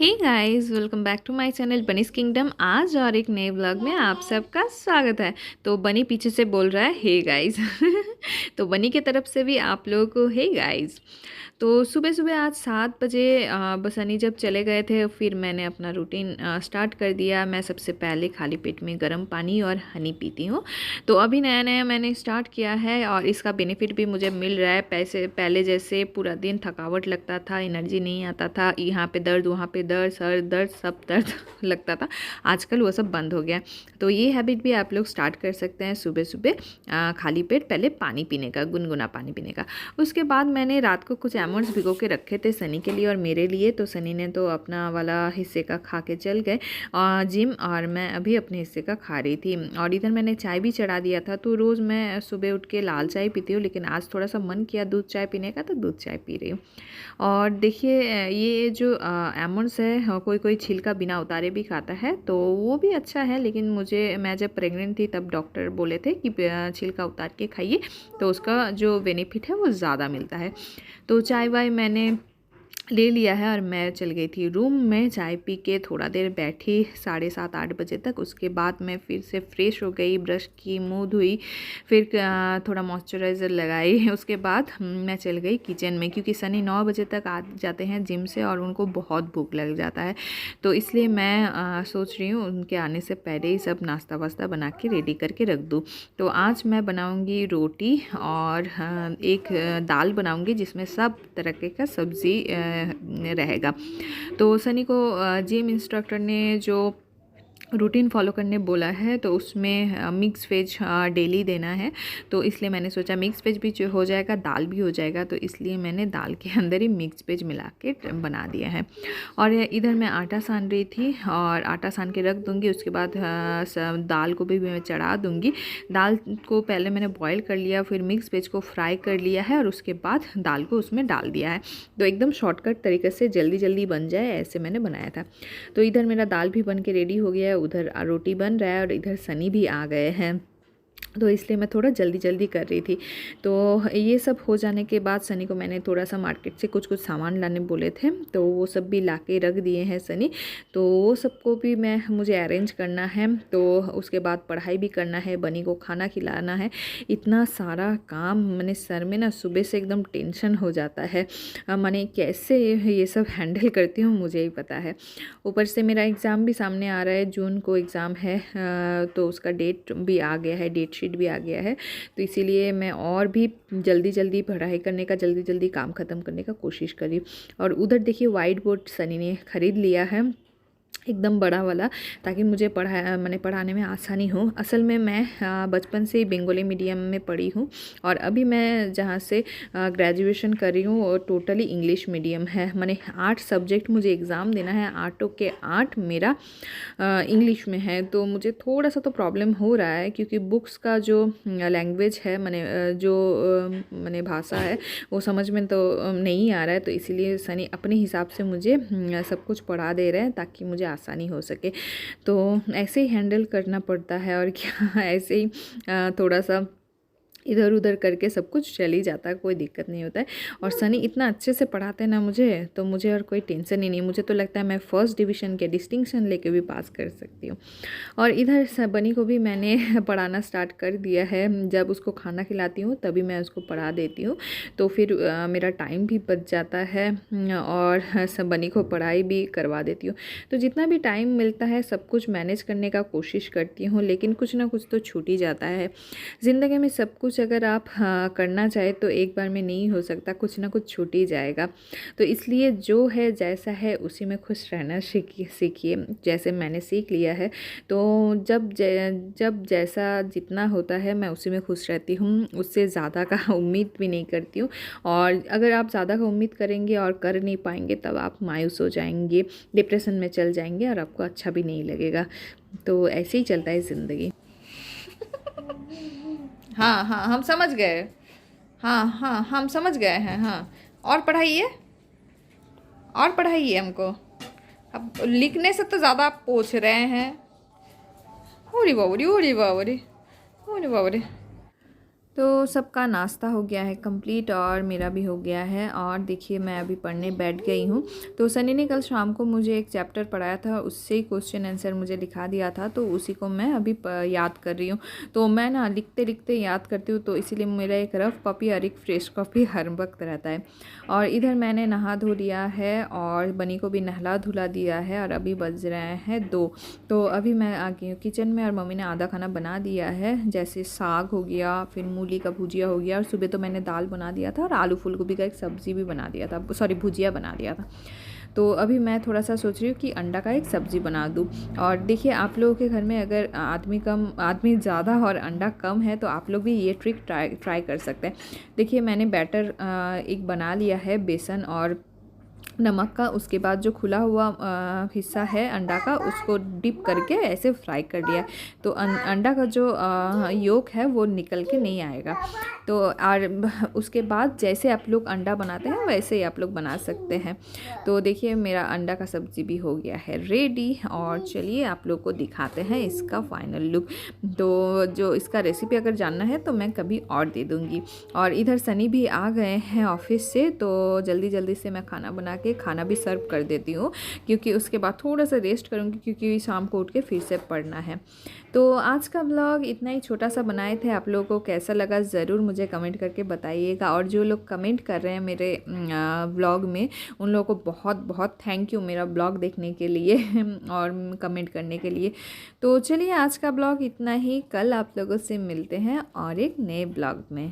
Hey guys, welcome back to my channel Bunny's Kingdom. आज और एक नए व्लॉग में आप सबका स्वागत है। तो बनी पीछे से बोल रहा है हे गाइस। तो बनी की तरफ से भी आप लोगों को हे गाइस। तो सुबह सुबह आज 7 बजे बस सनी जब चले गए थे, फिर मैंने अपना रूटीन स्टार्ट कर दिया। मैं सबसे पहले खाली पेट में गर्म पानी और हनी पीती हूँ। तो अभी नया नया मैंने स्टार्ट किया है और इसका बेनिफिट भी मुझे मिल रहा है। पहले जैसे पूरा दिन थकावट लगता था, एनर्जी नहीं आता था, यहाँ पे दर्द वहाँ पे दर्द, सर दर्द, सब दर्द लगता था। आजकल वो सब बंद हो गया। तो ये हैबिट भी आप लोग स्टार्ट कर सकते हैं। सुबह सुबह खाली पेट पहले पानी पीने का, गुनगुना पानी पीने का। उसके बाद मैंने रात को कुछ आलमंड्स भिगो के रखे थे सनी के लिए और मेरे लिए। तो सनी ने तो अपना वाला हिस्से का खा के चल गए जिम, और मैं अभी अपने हिस्से का खा रही थी। और इधर मैंने चाय भी चढ़ा दिया था। तो रोज़ मैं सुबह उठ के लाल चाय पीती हूँ, लेकिन आज थोड़ा सा मन किया दूध चाय पीने का, तो दूध चाय पी रही हूँ। और देखिए, ये जो आलमंड्स है, कोई कोई छिलका बिना उतारे भी खाता है, तो वो भी अच्छा है। लेकिन मैं जब प्रेग्नेंट थी तब डॉक्टर बोले थे कि छिलका उतार के खाइए, तो उसका जो बेनिफिट है वो ज़्यादा मिलता है। तो चाय वाय मैंने ले लिया है और मैं चल गई थी रूम में। चाय पी के थोड़ा देर बैठी 7:30-8 बजे तक। उसके बाद मैं फिर से फ्रेश हो गई, ब्रश की, मुंह धुई, फिर थोड़ा मॉइस्चराइज़र लगाई। उसके बाद मैं चल गई किचन में, क्योंकि सनी 9 बजे तक आ जाते हैं जिम से और उनको बहुत भूख लग जाता है। तो इसलिए मैं सोच रही हूँ उनके आने से पहले ही सब नाश्ता वास्ता बना के रेडी करके रख दूँ। तो आज मैं बनाऊँगी रोटी और एक दाल बनाऊँगी जिसमें सब तरह का सब्ज़ी रहेगा। तो सनी को जिम इंस्ट्रक्टर ने जो रूटीन फॉलो करने बोला है, तो उसमें मिक्स वेज डेली देना है। तो इसलिए मैंने सोचा मिक्स वेज भी जो हो जाएगा, दाल भी हो जाएगा। तो इसलिए मैंने दाल के अंदर ही मिक्स वेज मिला के बना दिया है। और इधर मैं आटा सान रही थी और आटा सान के रख दूँगी। उसके बाद दाल को भी मैं चढ़ा दूँगी। दाल को पहले मैंने बॉईल कर लिया, फिर मिक्स वेज को फ्राई कर लिया है और उसके बाद दाल को उसमें डाल दिया है। तो एकदम शॉर्टकट तरीके से जल्दी जल्दी बन जाए, ऐसे मैंने बनाया था। तो इधर मेरा दाल भी बन के रेडी हो गया है, उधर रोटी बन रहा है और इधर सनी भी आ गए हैं। तो इसलिए मैं थोड़ा जल्दी जल्दी कर रही थी। तो ये सब हो जाने के बाद सनी को मैंने थोड़ा सा मार्केट से कुछ सामान लाने बोले थे, तो वो सब भी ला के रख दिए हैं सनी। तो वो सबको भी मुझे अरेंज करना है। तो उसके बाद पढ़ाई भी करना है, बनी को खाना खिलाना है। इतना सारा काम मैंने सर में ना, सुबह से एकदम टेंशन हो जाता है। मैंने कैसे ये सब हैंडल करती हूँ मुझे ही पता है। ऊपर से मेरा एग्ज़ाम भी सामने आ रहा है, जून को एग्ज़ाम है। तो उसका डेट भी आ गया है, डेट शीट भी आ गया है। तो इसीलिए मैं और भी जल्दी जल्दी पढ़ाई करने का, जल्दी जल्दी काम ख़त्म करने का कोशिश करी। और उधर देखिए वाइट बोर्ड सनी ने ख़रीद लिया है, एकदम बड़ा वाला, ताकि मुझे पढ़ाने में आसानी हो। असल में मैं बचपन से ही बंगाली मीडियम में पढ़ी हूँ और अभी मैं जहाँ से ग्रेजुएशन कर रही हूँ वो टोटली इंग्लिश मीडियम है। मैंने 8 सब्जेक्ट मुझे एग्ज़ाम देना है, 8 के 8 मेरा इंग्लिश में है। तो मुझे थोड़ा सा तो प्रॉब्लम हो रहा है, क्योंकि बुक्स का जो लैंग्वेज है, मैंने भाषा है, वो समझ में तो नहीं आ रहा है। तो इसीलिए सनी अपने हिसाब से मुझे सब कुछ पढ़ा दे रहे हैं ताकि मुझे आसानी हो सके। तो ऐसे ही हैंडल करना पड़ता है और क्या। ऐसे ही थोड़ा सा इधर उधर करके सब कुछ चल ही जाता है, कोई दिक्कत नहीं होता है। और सनी इतना अच्छे से पढ़ाते हैं ना मुझे, तो मुझे और कोई टेंशन ही नहीं। मुझे तो लगता है मैं फर्स्ट डिवीज़न के डिस्टिंक्शन लेके भी पास कर सकती हूँ। और इधर बनी को भी मैंने पढ़ाना स्टार्ट कर दिया है। जब उसको खाना खिलाती हूँ तभी मैं उसको पढ़ा देती हूँ, तो फिर मेरा टाइम भी बच जाता है और सब बनी को पढ़ाई भी करवा देती हूँ। तो जितना भी टाइम मिलता है सब कुछ मैनेज करने का कोशिश करती हूँ, लेकिन कुछ ना कुछ तो छूट ही जाता है। ज़िंदगी में सब कुछ अगर आप करना चाहे तो एक बार में नहीं हो सकता, कुछ ना कुछ छूट ही जाएगा। तो इसलिए जो है जैसा है उसी में खुश रहना सीखिए, जैसे मैंने सीख लिया है। तो जब जैसा जितना होता है मैं उसी में खुश रहती हूँ, उससे ज़्यादा का उम्मीद भी नहीं करती हूँ। और अगर आप ज़्यादा का उम्मीद करेंगे और कर नहीं पाएंगे, तब आप मायूस हो जाएंगे, डिप्रेशन में चल जाएंगे और आपको अच्छा भी नहीं लगेगा। तो ऐसे ही चलता है ज़िंदगी। हाँ हाँ, हम समझ गए। हाँ हाँ, हम समझ गए हैं। हाँ, और पढ़ाइए, और पढ़ाइए हमको। अब लिखने से तो ज़्यादा आप पूछ रहे हैं। ओरी बाबरी, ओरी बाबरी, ओरी बाबरी। तो सबका नाश्ता हो गया है कंप्लीट और मेरा भी हो गया है। और देखिए मैं अभी पढ़ने बैठ गई हूँ। तो सनी ने कल शाम को मुझे एक चैप्टर पढ़ाया था, उससे ही क्वेश्चन आंसर मुझे लिखा दिया था, तो उसी को मैं अभी याद कर रही हूँ। तो मैं ना लिखते लिखते याद करती हूँ, तो इसीलिए मेरा एक रफ कॉपी और एक फ्रेश कॉपी हर वक्त रहता है। और इधर मैंने नहा धो लिया है और बनी को भी नहला धुला दिया है और अभी बज रहे हैं 2। तो अभी मैं आ गई हूँ किचन में और मम्मी ने आधा खाना बना दिया है, जैसे साग हो गया, फिर मूली का भुजिया हो गया, और सुबह तो मैंने दाल बना दिया था और आलू फूल गोभी का एक सब्ज़ी भी बना दिया था, सॉरी भुजिया बना दिया था। तो अभी मैं थोड़ा सा सोच रही हूँ कि अंडा का एक सब्ज़ी बना दूँ। और देखिए आप लोगों के घर में अगर आदमी ज़्यादा और अंडा कम है तो आप लोग भी ये ट्रिक ट्राई कर सकते हैं। देखिए मैंने बैटर एक बना लिया है बेसन और नमक का। उसके बाद जो खुला हुआ हिस्सा है अंडा का, उसको डिप करके ऐसे फ्राई कर लिया। तो अंडा का जो योक है वो निकल के नहीं आएगा। तो और उसके बाद जैसे आप लोग अंडा बनाते हैं वैसे ही आप लोग बना सकते हैं। तो देखिए मेरा अंडा का सब्ज़ी भी हो गया है रेडी, और चलिए आप लोग को दिखाते हैं इसका फाइनल लुक। तो जो इसका रेसिपी अगर जानना है तो मैं कभी और दे दूँगी। और इधर सनी भी आ गए हैं ऑफिस से, तो जल्दी जल्दी से मैं खाना बना के खाना भी सर्व कर देती हूँ, क्योंकि उसके बाद थोड़ा सा रेस्ट करूँगी, क्योंकि शाम को उठ के फिर से पढ़ना है। तो आज का व्लॉग इतना ही छोटा सा बनाए थे। आप लोगों को कैसा लगा ज़रूर मुझे कमेंट करके बताइएगा। और जो लोग कमेंट कर रहे हैं मेरे व्लॉग में, उन लोगों को बहुत बहुत थैंक यू मेरा ब्लॉग देखने के लिए और कमेंट करने के लिए। तो चलिए आज का ब्लॉग इतना ही, कल आप लोगों से मिलते हैं और एक नए ब्लॉग में।